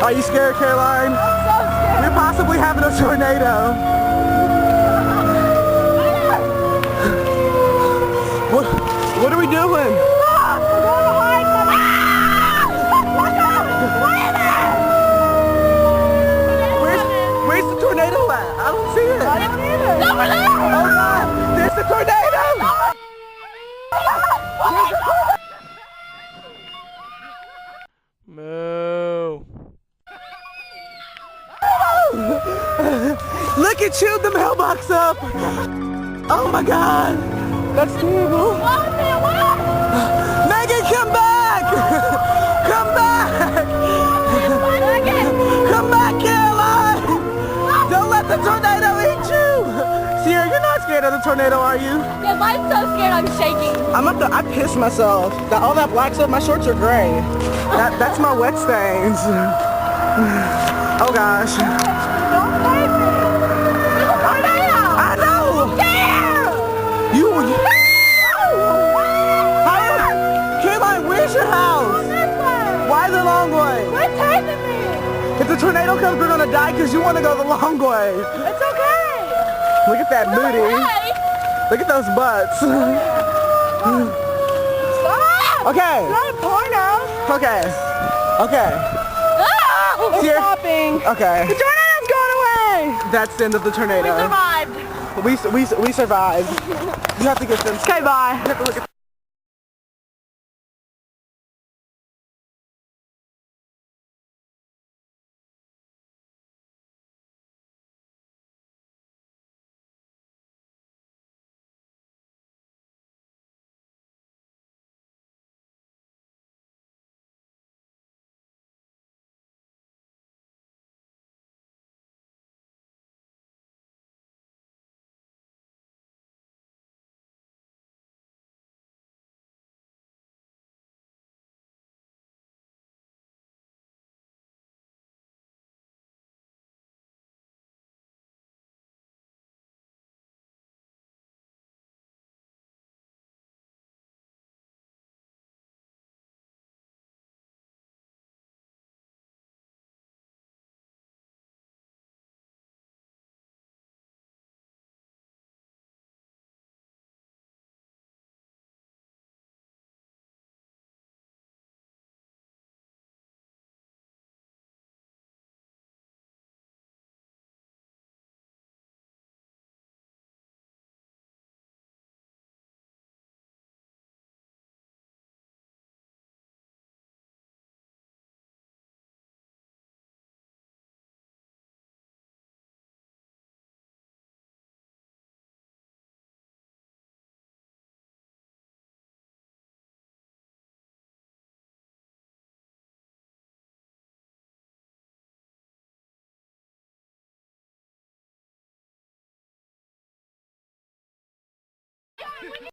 Are you scared, Caroline? I'm so scared. We're possibly having a tornado. What are we doing? We're going behind something. Where's the tornado at? I don't see it. I don't either. Oh God! There's the tornado! Moo. Look at you, the mailbox up! Oh my God! That's terrible! Megan, come back! Come back! Come back, Caroline! Don't let the tornado eat you! Ciara, you're not scared of the tornado, are you? Yes, I'm so scared I'm shaking. I pissed myself. All that black stuff, my shorts are gray. That's my wet stains. Oh gosh. Don't save me. There's a tornado. I know! There! Caroline, where's your house? This way. Why the long way? Quit chasing me. If the tornado comes, we're gonna die because you want to go the long way. It's okay. Look at that booty. Hey. Look at those butts. Stop. Okay. It's not a porno. Okay. Okay. It's Ciara. stopping. Okay. The tornado's going away. That's the end of the We tornado. survived. We survived. You have to get them. Okay, bye. You have to look at